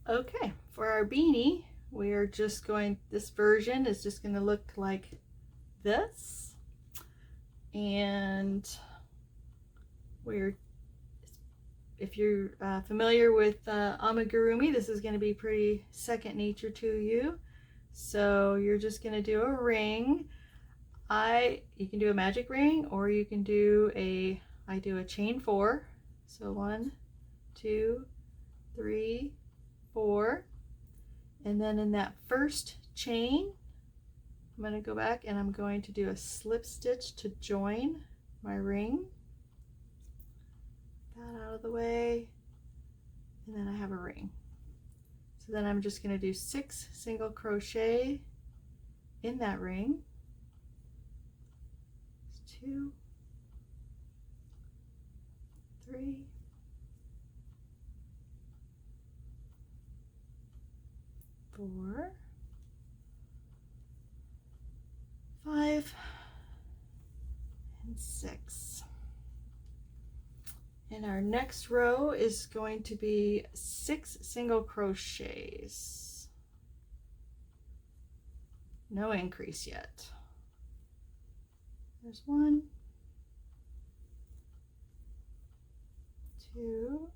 Okay, for our beanie, we are just going, this version is just going to look like this. And we're, if you're familiar with amigurumi, this is going to be pretty second nature to you. So you're just going to do a ring. You can do a magic ring, or you can do I do a chain 4. So 1, 2, 3, 4. And then in that first chain, I'm going to go back and I'm going to do a slip stitch to join my ring. That out of the way. And then I have a ring. So then I'm just going to do 6 single crochet in that ring. 2, 3, 4, 5, and 6. And our next row is going to be 6 single crochets. No increase yet. There's 1, 2,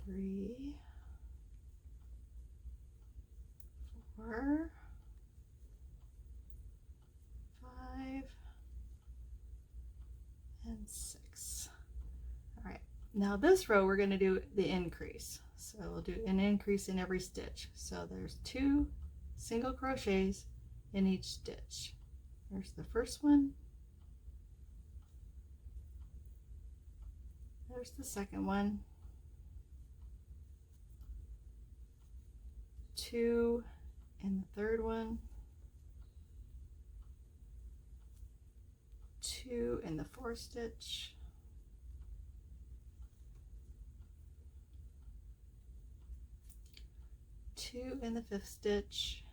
3, 4, 5, and 6. All right, now this row we're going to do the increase. So we'll do an increase in every stitch. So there's 2 single crochets in each stitch. There's the first one. There's the second one. 2 in the third one. 2 in the fourth stitch. 2 in the fifth stitch.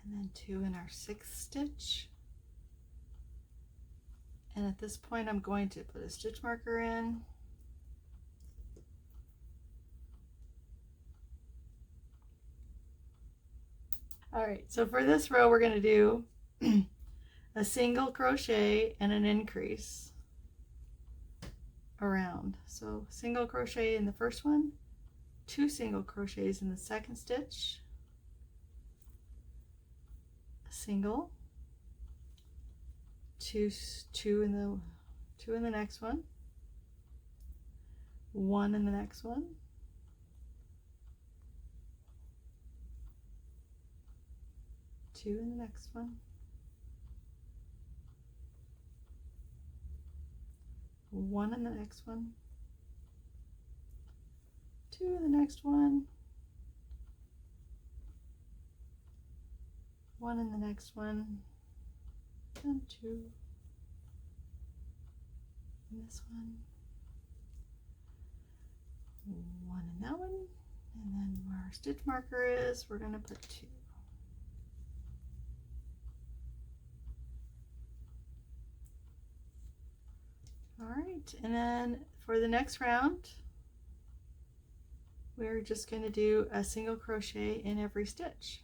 And then 2 in our sixth stitch. And at this point I'm going to put a stitch marker in. Alright, so for this row we're going to do a single crochet and an increase around. So single crochet in the first one, 2 single crochets in the second stitch, a single, two in the next one, 1 in the next one, 2 in the next one, 1 in the next one, 2 in the next one, 1 in the next one, and 2 in this one, 1 in that one, and then where our stitch marker is, we're going to put 2. All right, and then for the next round, we're just going to do a single crochet in every stitch.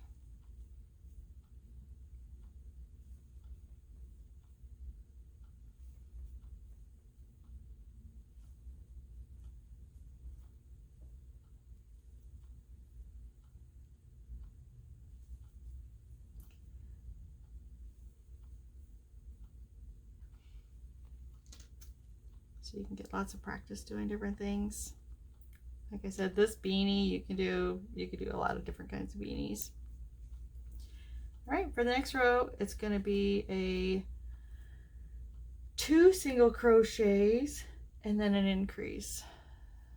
So you can get lots of practice doing different things. Like I said, this beanie you could do a lot of different kinds of beanies. All right, for the next row, it's going to be a 2 single crochets and then an increase.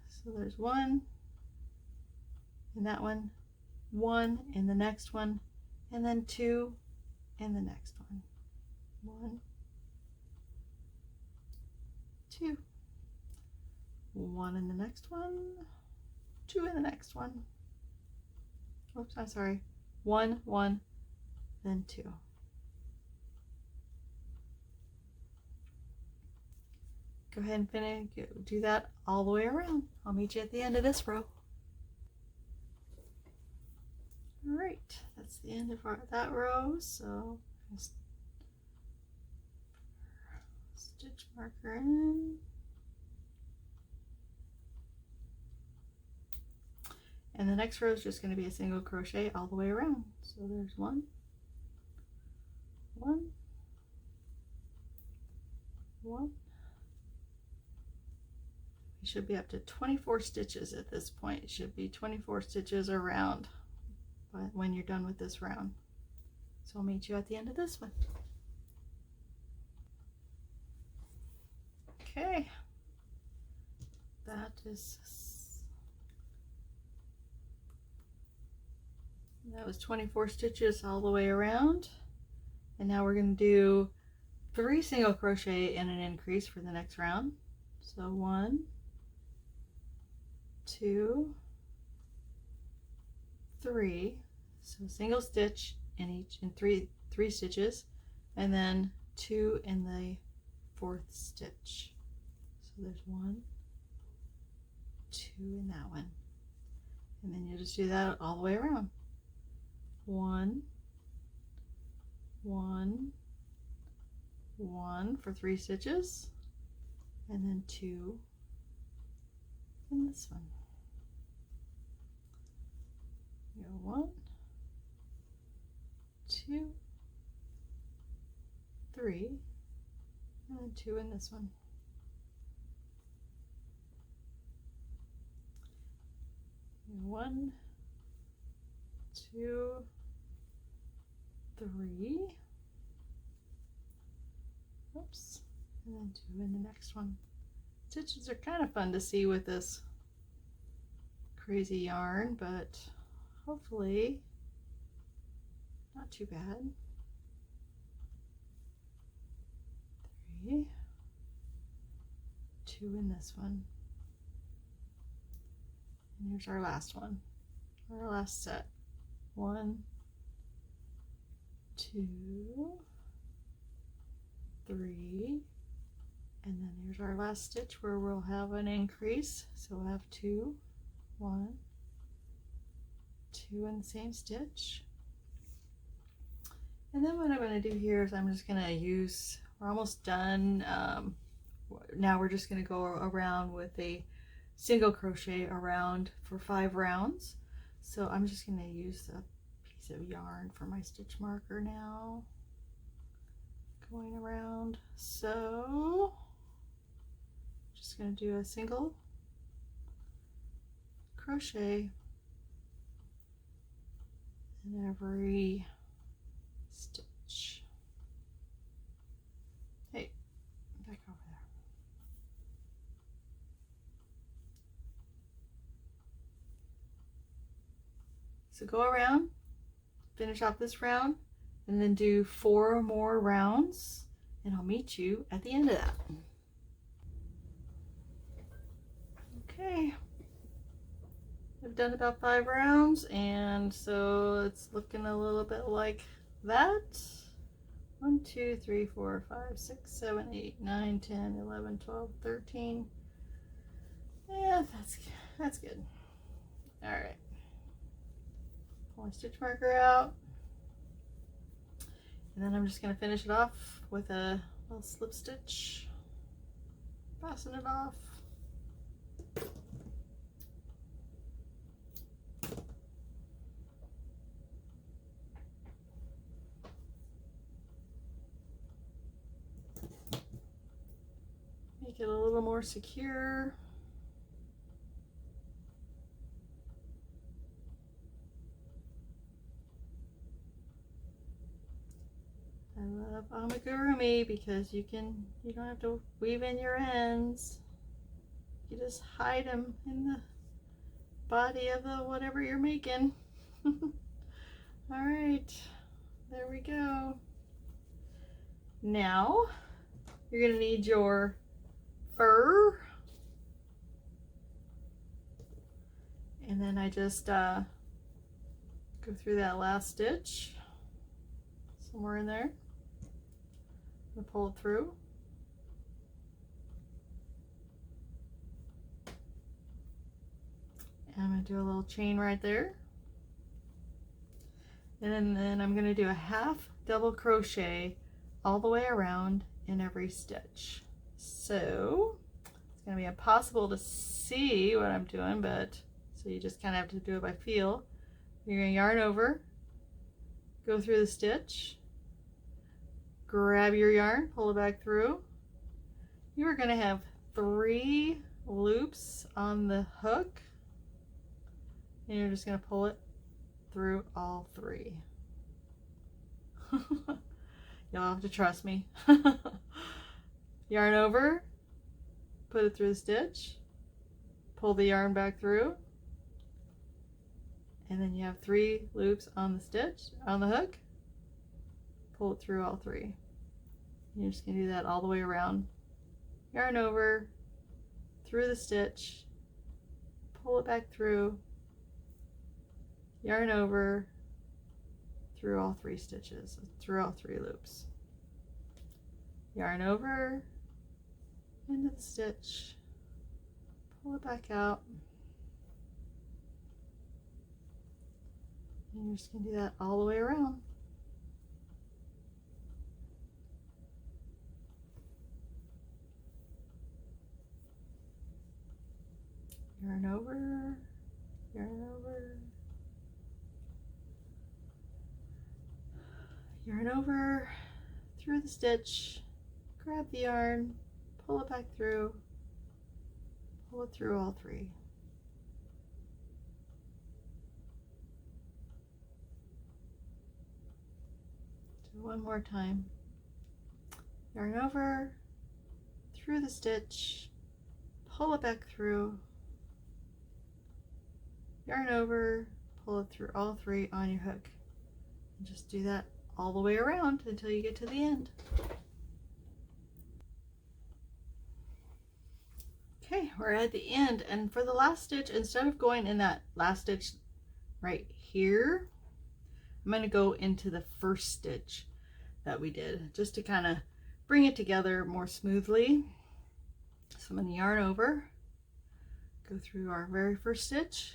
So there's 1 in that one, 1 in the next one, and then 2 in the next one. 1, 2, 1 in the next one, 2 in the next one. Oops, I'm sorry. 1, 1, then 2. go ahead and finish, do that all the way around. I'll meet you at the end of this row. All right, that's the end of that row. So stitch marker in. And the next row is just going to be a single crochet all the way around. So there's one, one, one. You should be up to 24 stitches at this point. It should be 24 stitches around when you're done with this round. So I'll meet you at the end of this one. Okay, that was 24 stitches all the way around. And now we're going to do 3 single crochet and an increase for the next round. So 1, 2, 3. So single stitch in each, in three stitches, and then 2 in the 4th stitch. So there's 1, 2 in that one, and then you just do that all the way around. 1, 1, 1 for 3 stitches, and then 2 in this one. You go 1, 2, 3, and then 2 in this one. You go 1, 2, 3. Oops, and then 2 in the next one. Stitches are kind of fun to see with this crazy yarn, but hopefully not too bad. 3, 2 in this one. And here's our last one, our last set. 1, 2, 3, and then here's our last stitch where we'll have an increase. So we'll have 2, 1, 2 in the same stitch. And then what I'm going to do here is I'm just going to use, we're almost done. Now we're just going to go around with a single crochet around for 5 rounds. So I'm just going to use a piece of yarn for my stitch marker now, going around. So just going to do a single crochet in every stitch. Hey, back over there. So go around, finish off this round, and then do 4 more rounds, and I'll meet you at the end of that. Okay, I've done about 5 rounds, and so it's looking a little bit like that. 1, 2, 3, 4, 5, 6, 7, 8, 9, 10, 11, 12, 13. Yeah, that's good. All right. Pull my stitch marker out, and then I'm just going to finish it off with a little slip stitch, fasten it off. Make it a little more secure. I love amigurumi because you don't have to weave in your ends. You just hide them in the body of the whatever you're making. All right, there we go. Now you're gonna need your fur, and then I just go through that last stitch somewhere in there and pull it through. to do a little chain right there. And then I'm going to do a half double crochet all the way around in every stitch. So it's going to be impossible to see what I'm doing, but so you just kind of have to do it by feel. You're going to yarn over, go through the stitch, grab your yarn, pull it back through. You are going to have 3 loops on the hook, and you're just going to pull it through all 3. You'll have to trust me. Yarn over, put it through the stitch, pull the yarn back through, and then you have 3 loops on the stitch, on the hook, pull it through all 3. You're just going to do that all the way around. Yarn over, through the stitch, pull it back through, yarn over, through all 3 stitches, through all 3 loops. Yarn over, into the stitch, pull it back out, and you're just going to do that all the way around. Yarn over, yarn over, yarn over, through the stitch, grab the yarn, pull it back through, pull it through all 3. Do one more time. Yarn over, through the stitch, pull it back through, yarn over, pull it through all 3 on your hook. And just do that all the way around until you get to the end. Okay, we're at the end, and for the last stitch, instead of going in that last stitch right here, I'm going to go into the first stitch that we did, just to kind of bring it together more smoothly. So I'm going to yarn over, go through our very first stitch,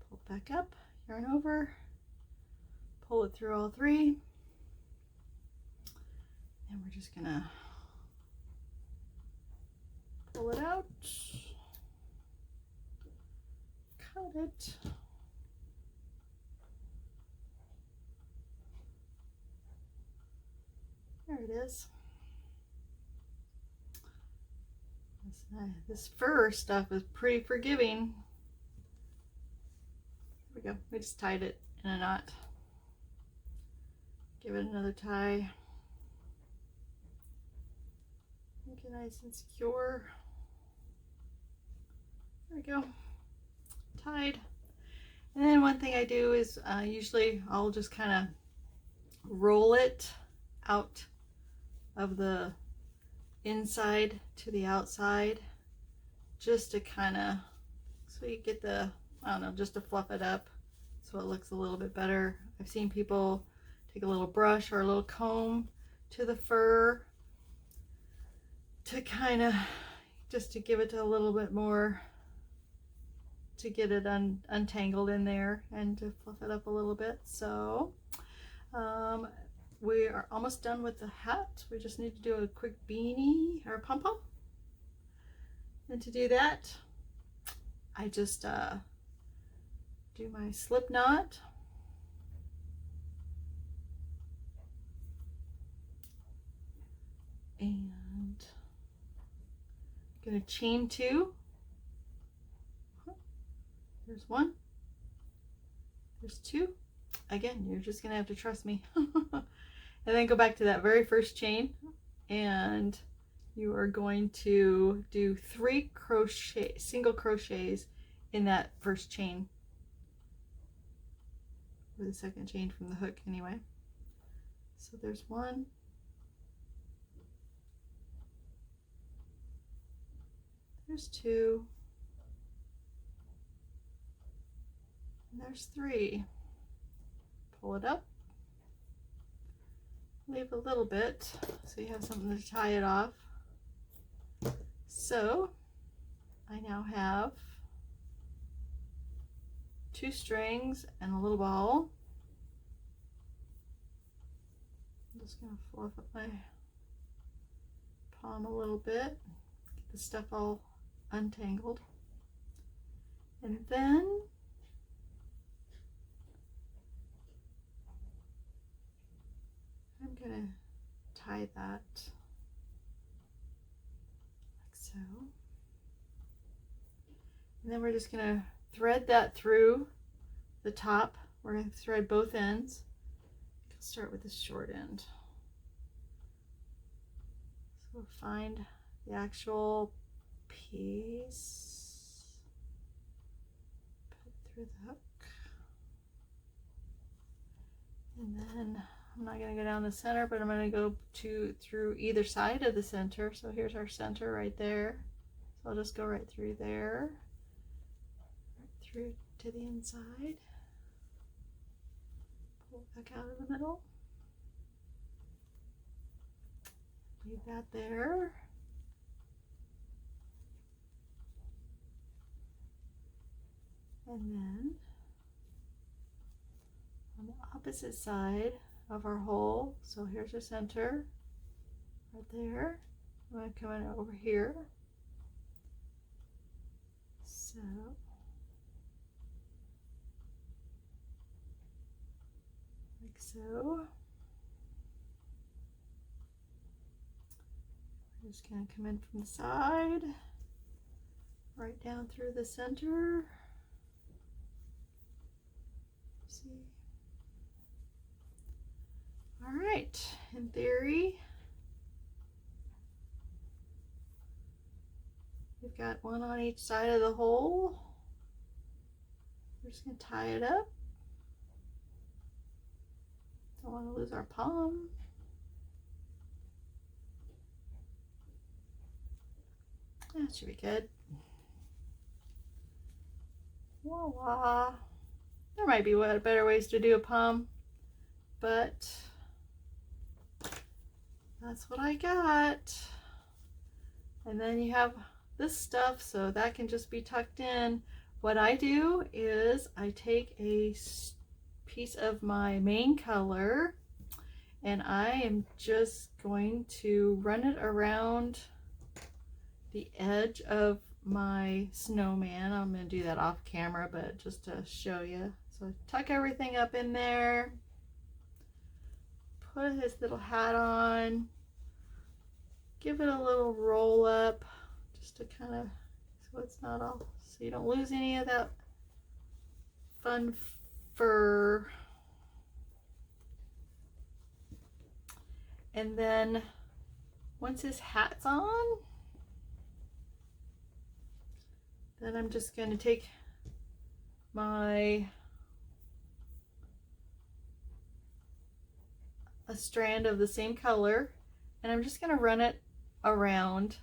pull it back up, yarn over, pull it through all 3, and we're just going to pull it out, cut it, there it is. This fur stuff is pretty forgiving. There we go. We just tied it in a knot. Give it another tie. Make it nice and secure. There we go. Tied. And then one thing I do is usually I'll just kind of roll it out of the inside to the outside, just to kind of, so you get the, I don't know, just to fluff it up so it looks a little bit better. I've seen people take a little brush or a little comb to the fur to kind of, just to give it a little bit more, to get it untangled in there and to fluff it up a little bit. So we are almost done with the hat. We just need to do a quick beanie or pom-pom. And to do that, I just do my slip knot. And I'm gonna chain 2. There's 1. There's 2. Again, you're just gonna have to trust me. And then go back to that very first chain, and you are going to do 3 single crochets in that first chain, or the second chain from the hook anyway. So there's 1, there's 2, and there's 3. Pull it up, leave a little bit so you have something to tie it off. So I now have 2 strings and a little ball. I'm just gonna fluff up my palm a little bit, get the stuff all untangled, and then I'm gonna tie that like so, and then we're just gonna thread that through the top. We're going to thread both ends. I'll start with the short end. So we'll find the actual piece, put it through the hook, and then I'm not going to go down the center, but I'm going to go through either side of the center. So here's our center right there. So I'll just go right through there, right through to the inside. Pull it back out of the middle. Leave that there. And then on the opposite side of our hole, so here's the center right there. I'm going to come in over here. So like so. I'm just going to come in from the side, right down through the center. See? All right, in theory, we've got one on each side of the hole. We're just going to tie it up. Don't want to lose our palm. That should be good. Voila. There might be better ways to do a palm, but that's what I got. And then you have this stuff, so that can just be tucked in. What I do is I take a piece of my main color and I am just going to run it around the edge of my snowman. I'm going to do that off camera, but just to show you. So tuck everything up in there, put his little hat on, give it a little roll up just to kind of, so it's not all, so you don't lose any of that fun fur. And then once his hat's on, then I'm just going to take a strand of the same color and I'm just going to run it around,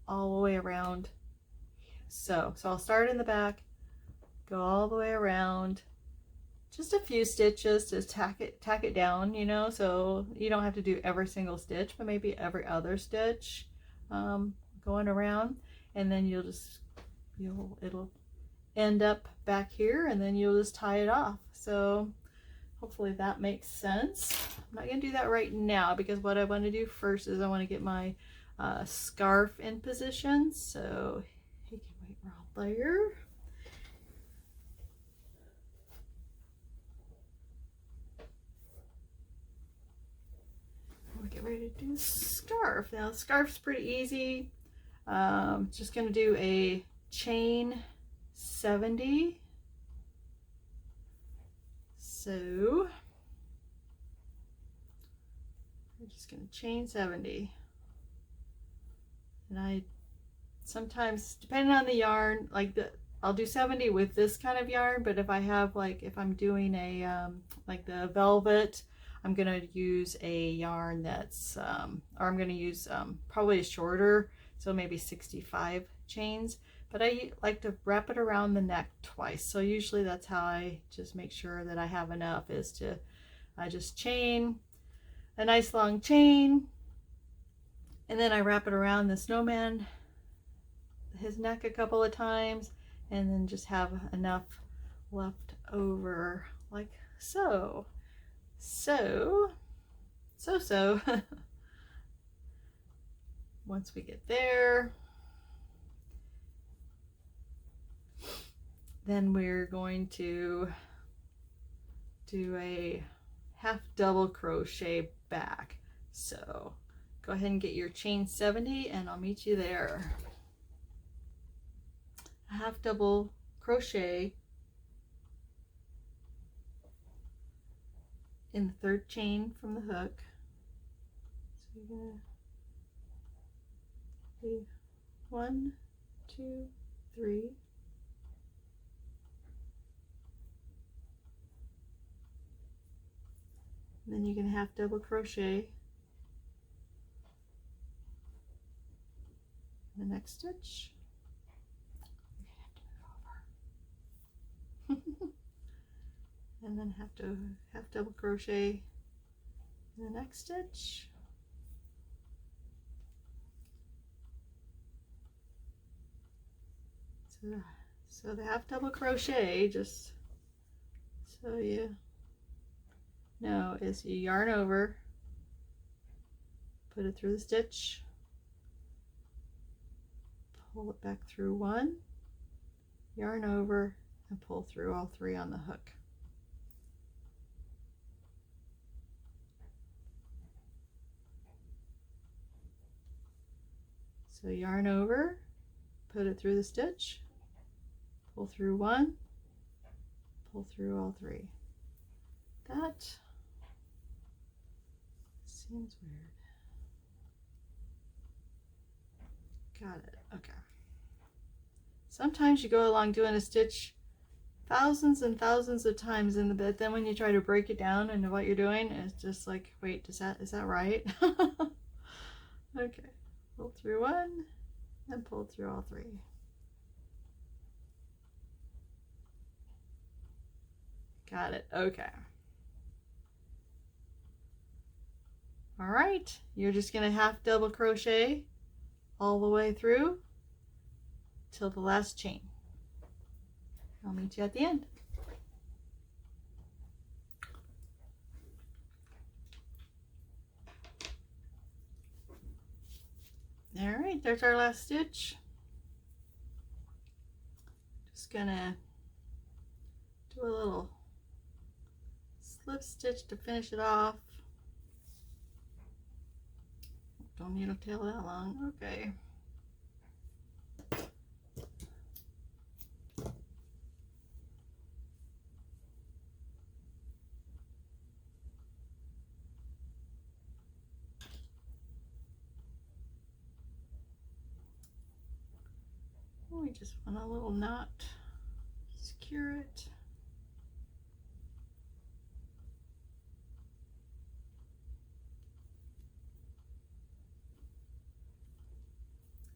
all the way around. So I'll start in the back, go all the way around, just a few stitches to tack it down, you know, so you don't have to do every single stitch, but maybe every other stitch going around, and then it'll end up back here, and then you'll just tie it off. So hopefully that makes sense. I'm not going to do that right now because what I want to do first is I want to get my scarf in position, so he can wait right there. We'll get ready to do the scarf. Now the scarf's pretty easy. Just going to do a chain 70. So I'm just going to chain 70. And I sometimes, depending on the yarn, I'll do 70 with this kind of yarn, but if I have, like, if I'm doing a like the velvet, I'm gonna use a yarn that's or I'm gonna use probably a shorter, so maybe 65 chains, but I like to wrap it around the neck twice. So usually that's how I just make sure that I have enough, is to I just chain a nice long chain, and then I wrap it around the snowman, his neck, a couple of times, and then just have enough left over like so. So once we get there, then we're going to do a half double crochet back. So go ahead and get your chain 70 and I'll meet you there. A half double crochet in the third chain from the hook. So you're gonna do 1, 2, 3. And then you're gonna half double crochet in the next stitch. And then half double crochet in the next stitch. So the half double crochet, just so you know, is you yarn over, put it through the stitch, pull it back through 1, yarn over, and pull through all 3 on the hook. So yarn over, put it through the stitch, pull through 1, pull through all 3. That seems weird. Got it. Okay. Sometimes you go along doing a stitch thousands and thousands of times in the bed, then when you try to break it down into what you're doing, it's just like, wait, is that right? Okay. Pull through 1 and pull through all 3. Got it. Okay. All right. You're just going to half double crochet all the way through till the last chain. I'll meet you at the end. All right, there's our last stitch. Just gonna do a little slip stitch to finish it off. Don't need a tail that long. Okay. We just want a little knot, secure it.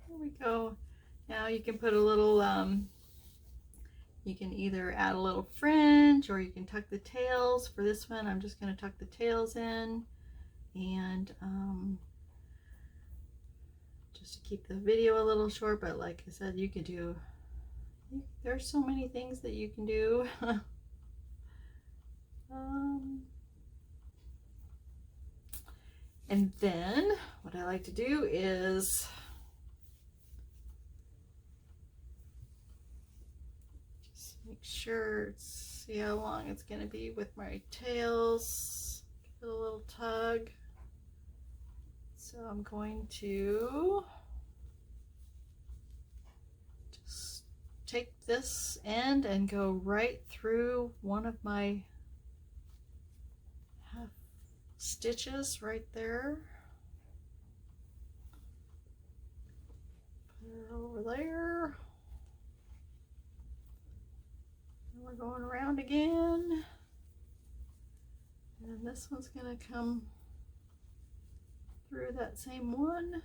There we go. Now you can put a little, you can either add a little fringe or you can tuck the tails. For this one, I'm just going to tuck the tails in, and just to keep the video a little short, but like I said, you could do, there's so many things that you can do. And then what I like to do is just make sure, see how long it's going to be with my tails. Give it a little tug. So I'm going to just take this end and go right through one of my half stitches right there. Put it over there. And we're going around again. And this one's going to come through that same one.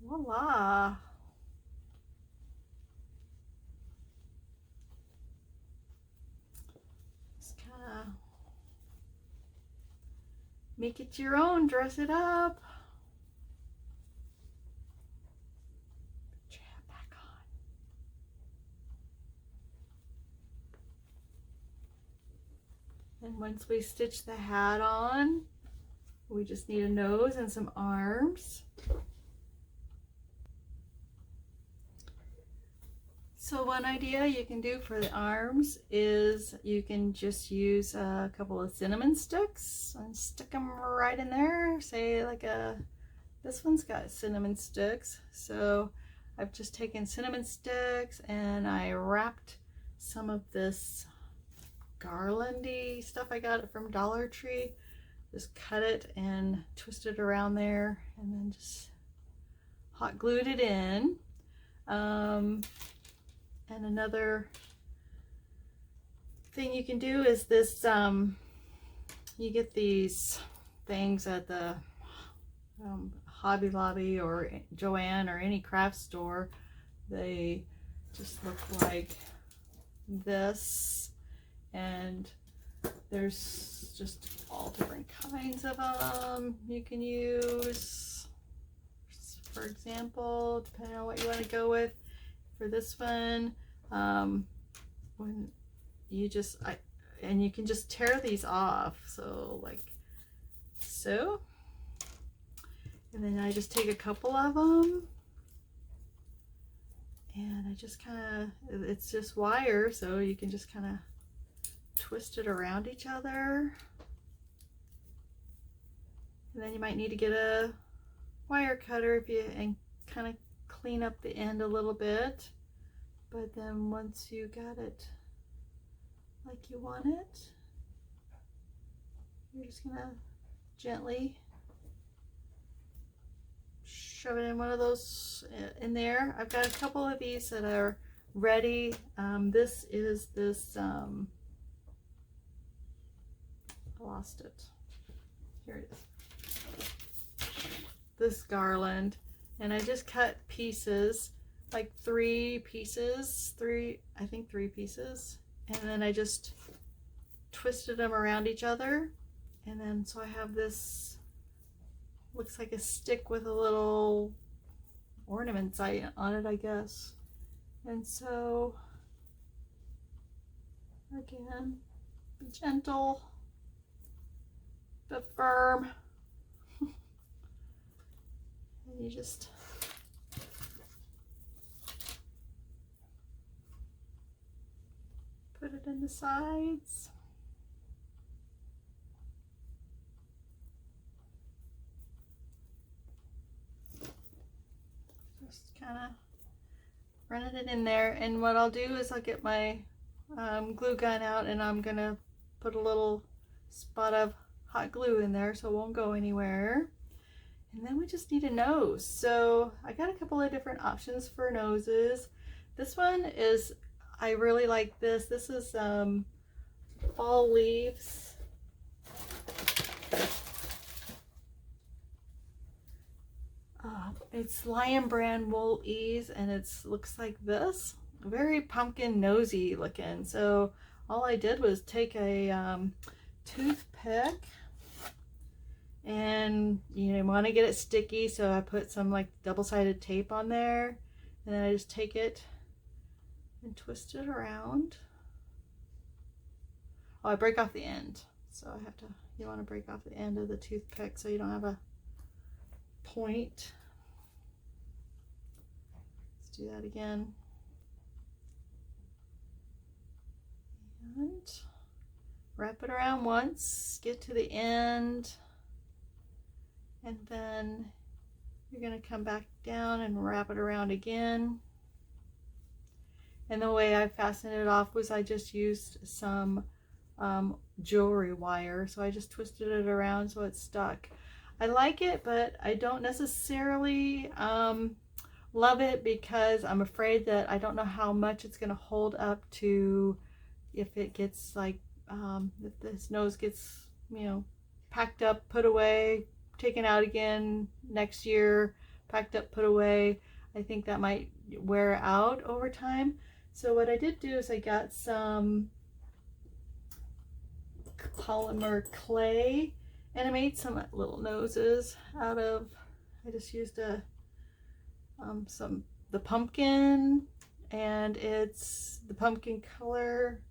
Voila! Just kind of make it your own, dress it up. once we stitch the hat on, we just need a nose and some arms. So one idea you can do for the arms is you can just use a couple of cinnamon sticks and stick them right in there. Say like this one's got cinnamon sticks. So I've just taken cinnamon sticks and I wrapped some of this garlandy stuff I got from Dollar Tree. Just cut it and twist it around there and then just hot glued it in. And another thing you can do is this, you get these things at the Hobby Lobby or Joann or any craft store. They just look like this, and there's just all different kinds of them you can use. For example, depending on what you want to go with. For this one, when you just, and you can just tear these off, so like so, and then I just take a couple of them, and I just kind of, it's just wire, so you can just kind of twist it around each other, and then you might need to get a wire cutter if you, and kind of clean up the end a little bit. But then once you got it like you want it, you're just gonna gently shove it in one of those in there. I've got a couple of these that are ready. This is this, I lost it. Here it is. This garland. And I just cut pieces, like three pieces, I think three pieces. And then I just twisted them around each other. And then, so I have this, looks like a stick with a little ornaments on it, I guess. And so, again, be gentle, but firm. And you just put it in the sides. Just kind of running it in there. And what I'll do is I'll get my glue gun out, and I'm gonna put a little spot of hot glue in there so it won't go anywhere. And then we just need a nose. So I got a couple of different options for noses. This one is, I really like this. This is fall leaves. It's Lion Brand Wool Ease, and it's looks like this. Very pumpkin nosy looking. So all I did was take a toothpick, and you want to get it sticky, so I put some like double-sided tape on there, and then I just take it and twist it around. Oh, I break off the end, so I have to, you want to break off the end of the toothpick so you don't have a point. Let's do that again. And wrap it around once, get to the end, and then you're going to come back down and wrap it around again. And the way I fastened it off was I just used some jewelry wire, so I just twisted it around so it stuck. I like it, but I don't necessarily love it, because I'm afraid that I don't know how much it's going to hold up to if it gets like if this nose gets, packed up, put away, taken out again next year, packed up, put away. I think that might wear out over time. So what I did do is I got some polymer clay, and I made some little noses out of, I just used the pumpkin, and it's the pumpkin color,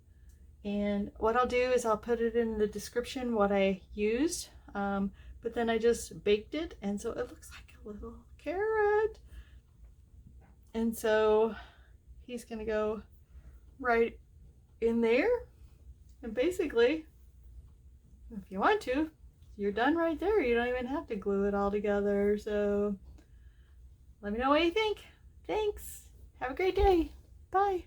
And what I'll do is I'll put it in the description what I used, but then I just baked it, and so it looks like a little carrot. And so he's gonna go right in there, and basically, if you want to, you're done right there. You don't even have to glue it all together. So let me know what you think. Thanks. Have a great day. Bye.